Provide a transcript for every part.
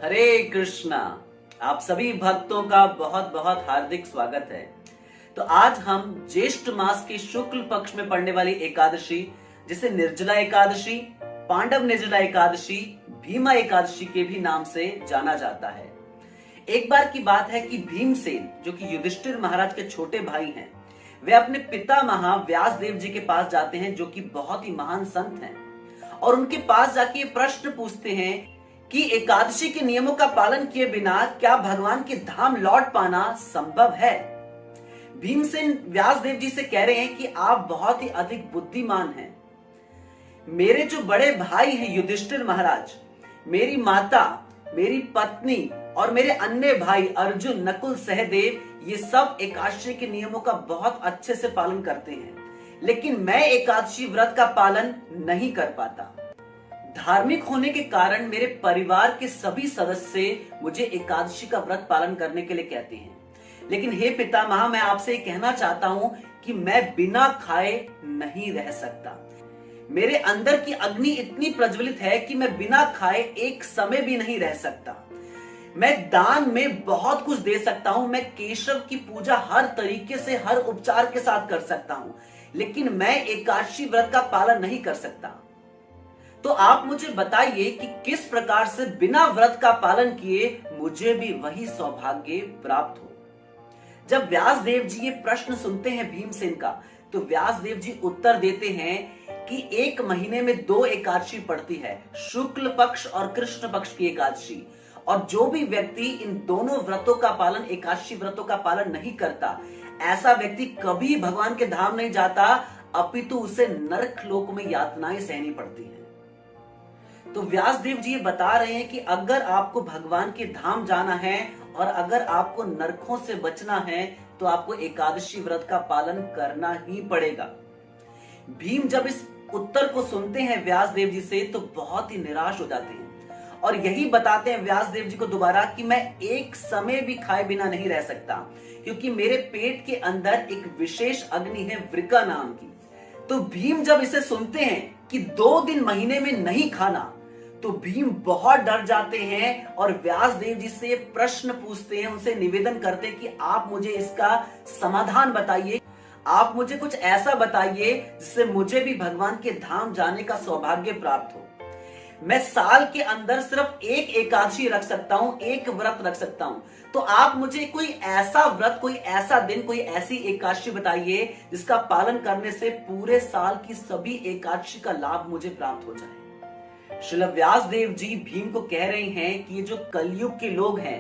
हरे कृष्णा। आप सभी भक्तों का बहुत बहुत हार्दिक स्वागत है। तो आज हम ज्येष्ठ मास की शुक्ल पक्ष में पड़ने वाली एकादशी, जिसे निर्जला एकादशी, पांडव निर्जला एकादशी, भीमा एकादशी के भी नाम से जाना जाता है। एक बार की बात है कि भीमसेन, जो कि युधिष्ठिर महाराज के छोटे भाई हैं, वे अपने पिता व्यास देव जी के पास जाते हैं, जो कि बहुत ही महान संत हैं, और उनके पास जाके ये प्रश्न पूछते हैं कि एकादशी के नियमों का पालन किए बिना क्या भगवान के धाम लौट पाना संभव है। भीमसेन व्यास देव जी से कह रहे हैं कि आप बहुत ही अधिक बुद्धिमान हैं। मेरे जो बड़े भाई हैं युधिष्ठिर महाराज, मेरी माता, मेरी पत्नी और मेरे अन्य भाई अर्जुन, नकुल, सहदेव, ये सब एकादशी के नियमों का बहुत अच्छे से पालन करते हैं, लेकिन मैं एकादशी व्रत का पालन नहीं कर पाता। धार्मिक होने के कारण मेरे परिवार के सभी सदस्य मुझे एकादशी का व्रत पालन करने के लिए कहते हैं, लेकिन हे पितामह, मैं आपसे कहना चाहता हूं कि मैं बिना खाए नहीं रह सकता। मेरे अंदर की अग्नि इतनी प्रज्वलित है कि मैं बिना खाए एक समय भी नहीं रह सकता। मैं दान में बहुत कुछ दे सकता हूं, मैं केशव की पूजा हर तरीके से, हर उपचार के साथ कर सकता हूं, लेकिन मैं एकादशी व्रत का पालन नहीं कर सकता। तो आप मुझे बताइए कि किस प्रकार से बिना व्रत का पालन किए मुझे भी वही सौभाग्य प्राप्त हो। जब व्यास देव जी ये प्रश्न सुनते हैं भीमसेन का, तो व्यास देव जी उत्तर देते हैं कि एक महीने में 2 एकादशी पड़ती है, शुक्ल पक्ष और कृष्ण पक्ष की एकादशी, और जो भी व्यक्ति इन दोनों व्रतों का पालन, एकादशी व्रतों का पालन नहीं करता, ऐसा व्यक्ति कभी भगवान के धाम नहीं जाता, अपितु उसे नरक लोक में यातनाएं सहनी पड़ती हैं। तो व्यास देव जी ये बता रहे हैं कि अगर आपको भगवान के धाम जाना है और अगर आपको नरकों से बचना है, तो आपको एकादशी व्रत का पालन करना ही पड़ेगा। भीम जब इस उत्तर को सुनते हैं व्यास देव जी से, तो बहुत ही निराश हो जाते हैं और यही बताते हैं व्यास देव जी को दोबारा कि मैं एक समय भी खाए बिना नहीं रह सकता, क्योंकि मेरे पेट के अंदर एक विशेष अग्नि है, वृका नाम की। तो भीम जब इसे सुनते हैं कि 2 दिन महीने में नहीं खाना, तो भीम बहुत डर जाते हैं और व्यास देव जी से प्रश्न पूछते हैं, उनसे निवेदन करते हैं कि आप मुझे इसका समाधान बताइए, आप मुझे कुछ ऐसा बताइए जिससे मुझे भी भगवान के धाम जाने का सौभाग्य प्राप्त हो। मैं साल के अंदर सिर्फ एक एकादशी रख सकता हूं, एक व्रत रख सकता हूं, तो आप मुझे कोई ऐसा व्रत, कोई ऐसा दिन, कोई ऐसी एकादशी बताइए जिसका पालन करने से पूरे साल की सभी एकादशी का लाभ मुझे प्राप्त हो जाए। श्रील व्यास देव जी भीम को कह रहे हैं कि ये जो कलयुग के लोग हैं,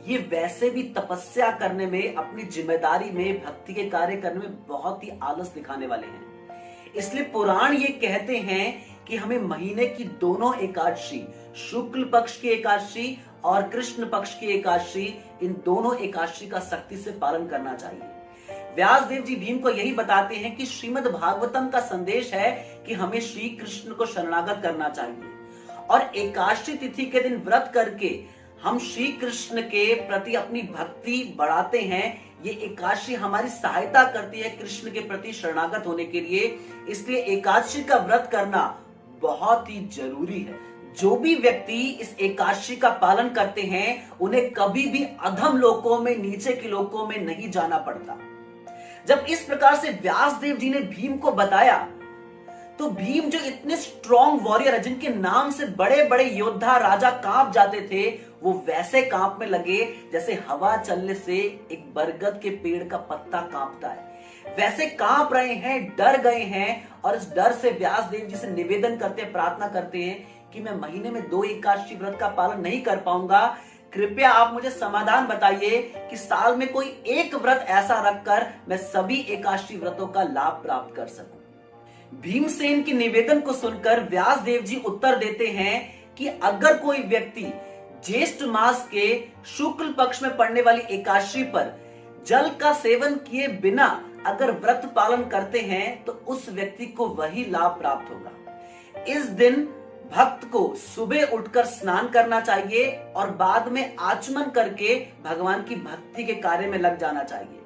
ये वैसे भी तपस्या करने में, अपनी जिम्मेदारी में, भक्ति के कार्य करने में बहुत ही आलस दिखाने वाले हैं। इसलिए पुराण ये कहते हैं कि हमें महीने की दोनों एकादशी, शुक्ल पक्ष की एकादशी और कृष्ण पक्ष की एकादशी, इन दोनों एकादशी का सख्ती से पालन करना चाहिए। व्यास देव जी भीम को यही बताते हैं कि श्रीमद् भागवतम का संदेश है कि हमें श्री कृष्ण को शरणागत करना चाहिए, और एकादशी तिथि के दिन व्रत करके हम श्री कृष्ण के प्रति अपनी भक्ति बढ़ाते हैं। ये एकादशी हमारी सहायता करती है कृष्ण के प्रति शरणागत होने के लिए, इसलिए एकादशी का व्रत करना बहुत ही जरूरी है। जो भी व्यक्ति इस एकादशी का पालन करते हैं, उन्हें कभी भी अधम लोकों में, नीचे के लोकों में नहीं जाना पड़ता। जब इस प्रकार से व्यास देव जी ने भीम को बताया, तो भीम जो इतने स्ट्रॉन्ग वॉरियर है, जिनके नाम से बड़े बड़े योद्धा, राजा कांप जाते थे, वो वैसे कांपने लगे जैसे हवा चलने से एक बरगद के पेड़ का पत्ता कांपता है। वैसे कांप रहे हैं, डर गए हैं, और इस डर से व्यास देव जी से निवेदन करते हैं, प्रार्थना करते हैं कि मैं महीने में 2 एकादशी व्रत का पालन नहीं कर पाऊंगा, कृपया आप मुझे समाधान बताइए कि साल में कोई एक व्रत ऐसा रखकर मैं सभी एकादशी व्रतों का लाभ प्राप्त कर सकूं। भीमसेन के निवेदन को सुनकर व्यास देव जी उत्तर देते हैं कि अगर कोई व्यक्ति ज्येष्ठ मास के शुक्ल पक्ष में पड़ने वाली एकादशी पर जल का सेवन किए बिना अगर व्रत पालन करते हैं, तो उस व्यक्ति को वही लाभ प्राप्त होगा। इस दिन भक्त को सुबह उठकर स्नान करना चाहिए और बाद में आचमन करके भगवान की भक्ति के कार्य में लग जाना चाहिए।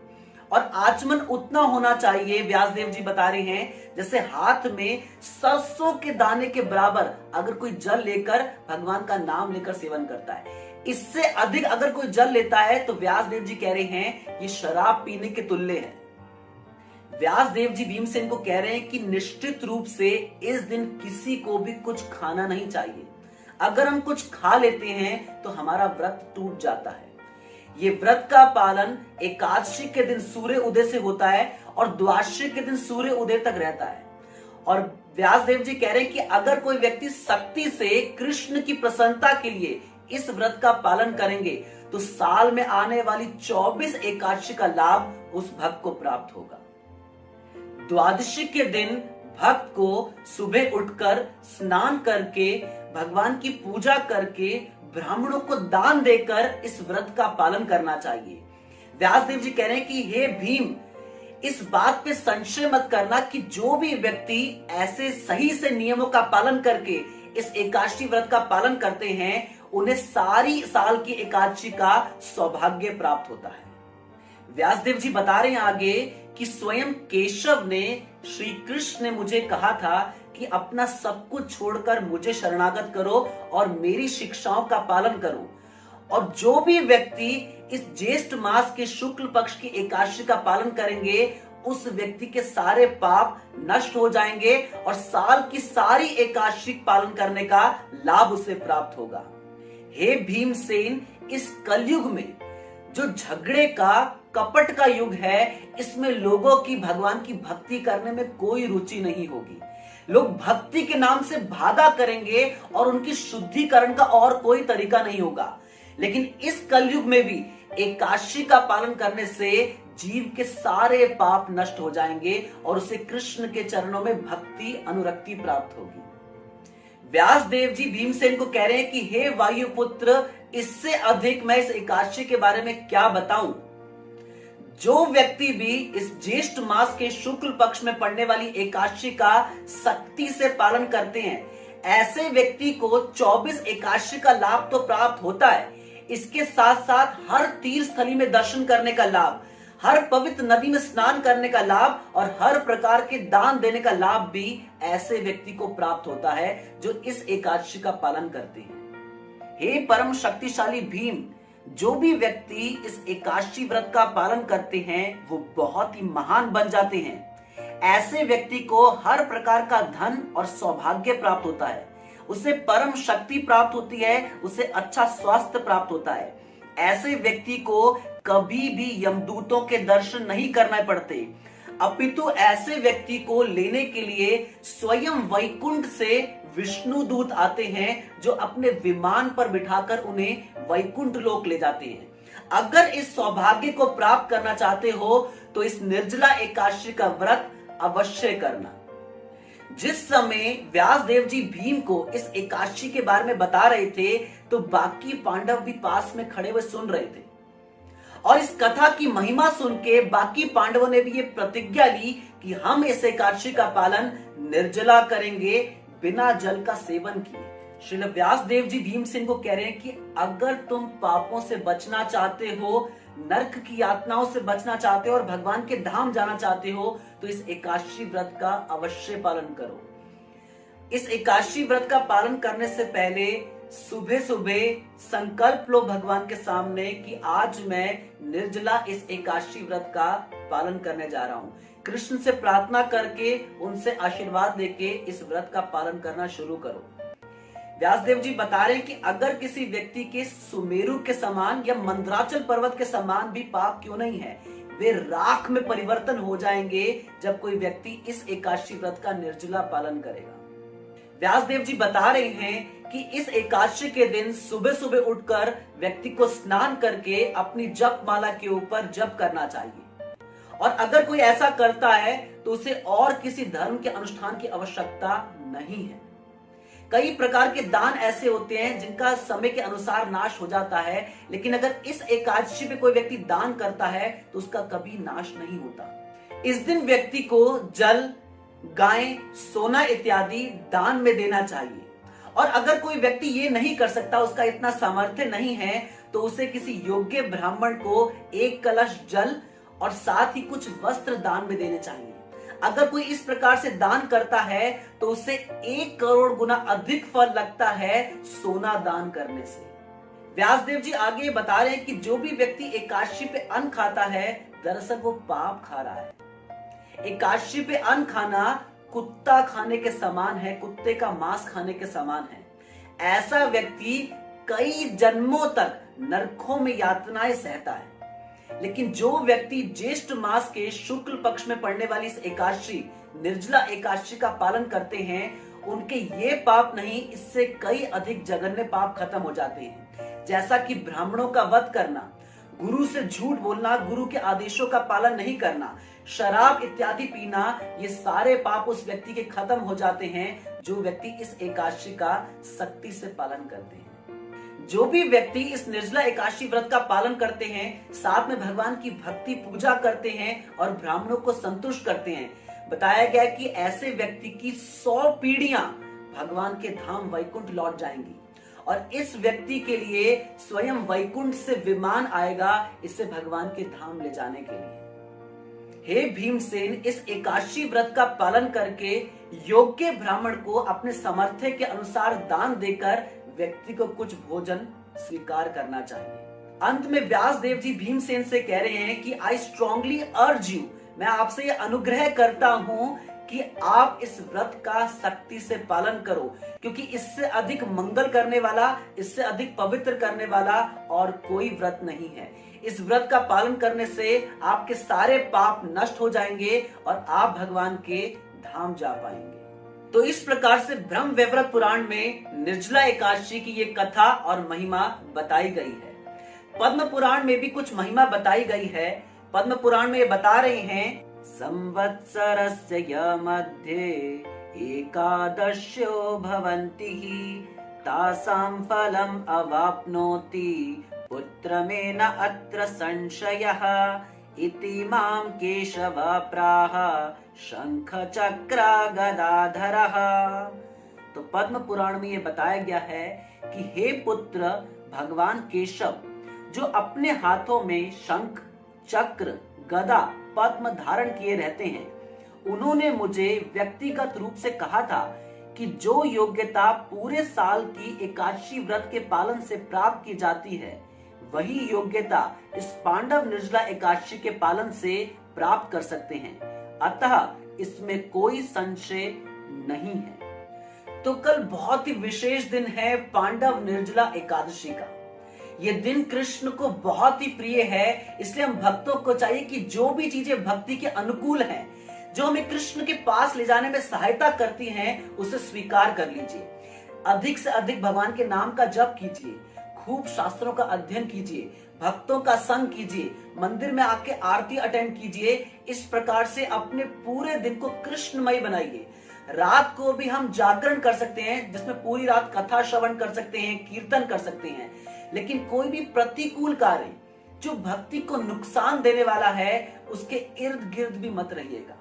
और आचमन उतना होना चाहिए, व्यास देव जी बता रहे हैं, जैसे हाथ में सरसों के दाने के बराबर अगर कोई जल लेकर भगवान का नाम लेकर सेवन करता है। इससे अधिक अगर कोई जल लेता है तो व्यासदेव जी कह रहे हैं ये शराब पीने के तुल्य है। व्यासदेव जी भीमसेन को कह रहे हैं कि निश्चित रूप से इस दिन किसी को भी कुछ खाना नहीं चाहिए। अगर हम कुछ खा लेते हैं तो हमारा व्रत टूट जाता है। ये व्रत का पालन एकादशी के दिन सूर्य उदय से होता है और द्वादशी के दिन सूर्य उदय तक रहता है। और व्यासदेव जी कह रहे हैं कि अगर कोई व्यक्ति सख्ती से कृष्ण की प्रसन्नता के लिए इस व्रत का पालन करेंगे तो साल में आने वाली 24 एकादशी का लाभ उस भक्त को प्राप्त होगा। द्वादशी के दिन भक्त को सुबह उठकर स्नान करके भगवान की पूजा करके ब्राह्मणों को दान देकर इस व्रत का पालन करना चाहिए। व्यासदेव जी कह रहे हैं कि हे भीम, इस बात पे संशय मत करना कि जो भी व्यक्ति ऐसे सही से नियमों का पालन करके इस एकादशी व्रत का पालन करते हैं उन्हें सारी साल की एकादशी का सौभाग्य प्राप्त होता है। व्यासदेव जी बता रहे हैं आगे कि स्वयं केशव ने, श्री कृष्ण ने मुझे कहा था कि अपना सब कुछ छोड़कर मुझे शरणागत करो और मेरी शिक्षाओं का पालन करो। और जो भी व्यक्ति इस ज्येष्ठ मास के शुक्ल पक्ष की एकादशी का पालन करेंगे उस व्यक्ति के सारे पाप नष्ट हो जाएंगे और साल की सारी एकादशी पालन करने का लाभ उसे प्राप्त होगा। हे भीमसेन, इस कलयुग में जो झगड़े का, कपट का युग है, इसमें लोगों की भगवान की भक्ति करने में कोई रुचि नहीं होगी। लोग भक्ति के नाम से भागा करेंगे और उनकी शुद्धिकरण का और कोई तरीका नहीं होगा। लेकिन इस कलयुग में भी एकादशी का पालन करने से जीव के सारे पाप नष्ट हो जाएंगे और उसे कृष्ण के चरणों में भक्ति अनुरक्ति प्राप्त होगी। व्यासदेव जी भीमसेन को कह रहे हैं कि हे वायुपुत्र, इससे अधिक मैं इस एकादशी के बारे में क्या बताऊं। जो व्यक्ति भी इस ज्येष्ठ मास के शुक्ल पक्ष में पड़ने वाली एकादशी का सख्ती से पालन करते हैं, ऐसे व्यक्ति को 24 एकादशी का लाभ तो प्राप्त होता है। इसके साथ साथ हर तीर्थ स्थली में दर्शन करने का लाभ, हर पवित्र नदी में स्नान करने का लाभ और हर प्रकार के दान देने का लाभ भी ऐसे व्यक्ति को प्राप्त होता है जो इस एकादशी का पालन करते हैं। हे परम शक्तिशाली भीम, जो भी व्यक्ति इस एकादशी व्रत का पालन करते हैं वो बहुत ही महान बन जाते हैं। ऐसे व्यक्ति को हर प्रकार का धन और सौभाग्य प्राप्त होता है, उसे परम शक्ति प्राप्त होती है, उसे अच्छा स्वास्थ्य प्राप्त होता है। ऐसे व्यक्ति को कभी भी यमदूतों के दर्शन नहीं करना पड़ते, अपितु ऐसे व्यक्ति को लेने के लिए स्वयं वैकुंठ से विष्णु दूत आते हैं जो अपने विमान पर बिठाकर उन्हें वैकुंठ लोक ले जाते हैं। अगर इस सौभाग्य को प्राप्त करना चाहते हो तो इस निर्जला एकादशी का व्रत अवश्य करना। जिस समय व्यासदेव जी भीम को इस एकादशी के बारे में बता रहे थे तो बाकी पांडव भी पास में खड़े हुए सुन रहे थे और इस कथा की महिमा सुन के बाकी पांडवों ने भी ये प्रतिज्ञा ली कि हम इस एकादशी का पालन निर्जला करेंगे, बिना जल का सेवन किए। श्रील व्यासदेव जी भीमसेन को कह रहे हैं कि अगर तुम पापों से बचना चाहते हो, नरक की यातनाओं से बचना चाहते हो और भगवान के धाम जाना चाहते हो तो इस एकादशी व्रत का अवश्य पालन करो। इस एकादशी व्रत का पालन करने से पहले सुबह सुबह संकल्प लो भगवान के सामने कि आज मैं निर्जला इस एकादशी व्रत का पालन करने जा रहा हूँ। कृष्ण से प्रार्थना करके उनसे आशीर्वाद लेके इस व्रत का पालन करना शुरू करो। व्यासदेव जी बता रहे हैं कि अगर किसी व्यक्ति के सुमेरु के समान या मंदराचल पर्वत के समान भी पाप क्यों नहीं है, वे राख में परिवर्तन हो जाएंगे जब कोई व्यक्ति इस एकादशी व्रत का निर्जला पालन करेगा। व्यासदेव जी बता रहे हैं कि इस एकादशी के दिन सुबह सुबह उठकर व्यक्ति को स्नान करके अपनी जप माला के ऊपर जप करना चाहिए और अगर कोई ऐसा करता है तो उसे और किसी धर्म के अनुष्ठान की आवश्यकता नहीं है। कई प्रकार के दान ऐसे होते हैं जिनका समय के अनुसार नाश हो जाता है, लेकिन अगर इस एकादशी पे कोई व्यक्ति दान करता है तो उसका कभी नाश नहीं होता। इस दिन व्यक्ति को जल, गाय, सोना इत्यादि दान में देना चाहिए और अगर कोई व्यक्ति ये नहीं कर सकता, उसका इतना सामर्थ्य नहीं है, तो उसे किसी योग्य ब्राह्मण को एक कलश जल और साथ ही कुछ वस्त्र दान में देने चाहिए। अगर कोई इस प्रकार से दान करता है तो उसे 1 करोड़ गुना अधिक फल लगता है सोना दान करने से। व्यासदेव जी आगे बता रहे हैं कि जो भी व्यक्ति एकादशी पे अन्न खाता है, दरअसल वो पाप खा रहा है। एकादशी पे अन्न खाना कुत्ता खाने के समान है, कुत्ते का मांस खाने के समान है। ऐसा व्यक्ति कई जन्मों तक नरकों में यातनाएं सहता है। लेकिन जो व्यक्ति ज्येष्ठ मास के शुक्ल पक्ष में पड़ने वाली इस एकादशी, निर्जला एकादशी का पालन करते हैं, उनके ये पाप नहीं, इससे कई अधिक जघन्य पाप खत्म हो जाते हैं। जैसा कि ब्राह्मणों का वध करना, गुरु से झूठ बोलना, गुरु के आदेशों का पालन नहीं करना, शराब इत्यादि पीना, ये सारे पाप उस व्यक्ति के खत्म हो जाते हैं जो व्यक्ति इस एकादशी का सख्ती से पालन करते हैं। जो भी व्यक्ति इस निर्जला एकादशी व्रत का पालन करते हैं, साथ में भगवान की भक्ति पूजा करते हैं और ब्राह्मणों को संतुष्ट करते हैं, बताया गया कि ऐसे व्यक्ति की 100 पीढ़ियां भगवान के धाम वैकुंठ लौट जाएंगी और इस व्यक्ति के लिए स्वयं वैकुंठ से विमान आएगा इसे भगवान के धाम ले जाने के लिए। हे भीमसेन, इस एकादशी व्रत का पालन करके योग्य ब्राह्मण को अपने सामर्थ्य के अनुसार दान देकर व्यक्ति को कुछ भोजन स्वीकार करना चाहिए। अंत में व्यासदेव जी भीमसेन से कह रहे हैं कि आई स्ट्रांगली अर्ज यू, मैं आपसे यह अनुग्रह करता हूं कि आप इस व्रत का सख्ती से पालन करो, क्योंकि इससे अधिक मंगल करने वाला, इससे अधिक पवित्र करने वाला और कोई व्रत नहीं है। इस व्रत का पालन करने से आपके सारे पाप नष्ट हो जाएंगे और आप भगवान के धाम जा पाएंगे। तो इस प्रकार से ब्रह्म वैवर्त पुराण में निर्जला एकादशी की ये कथा और महिमा बताई गई है। पद्म पुराण में भी कुछ महिमा बताई गई है। पद्म पुराण में ये बता रहे हैं, संवत्सरस्य य मध्ये एकादश्यो भवन्ति तासां फलम् अवाप्नोति पुत्रमेन अत्र संशयः इति मां केशव प्राह शंख चक्र गदाधरः। तो पद्म पुराण में ये बताया गया है कि हे पुत्र, भगवान केशव जो अपने हाथों में शंख, चक्र, गदा, पद्म धारण किए रहते हैं, उन्होंने मुझे व्यक्तिगत रूप से कहा था कि जो योग्यता पूरे साल की एकादशी व्रत के पालन से प्राप्त की जाती है, वही योग्यता इस पांडव निर्जला एकादशी के पालन से प्राप्त कर सकते हैं। अतः इसमें कोई संशय नहीं है। तो कल बहुत ही विशेष दिन है पांडव निर्जला एकादशी का। ये दिन कृष्ण को बहुत ही प्रिय है, इसलिए हम भक्तों को चाहिए कि जो भी चीजें भक्ति के अनुकूल हैं, जो हमें कृष्ण के पास ले जाने में सहायता करती हैं, उसे स्वीकार कर लीजिए। अधिक से अधिक भगवान के नाम का जप कीजिए, खूब शास्त्रों का अध्ययन कीजिए, भक्तों का संग कीजिए, मंदिर में आके आरती अटेंड कीजिए। इस प्रकार से अपने पूरे दिन को कृष्णमय बनाइए। रात को भी हम जागरण कर सकते हैं, जिसमें पूरी रात कथा श्रवण कर सकते हैं, कीर्तन कर सकते हैं, लेकिन कोई भी प्रतिकूल कार्य जो भक्ति को नुकसान देने वाला है, उसके इर्द गिर्द भी मत रहिएगा।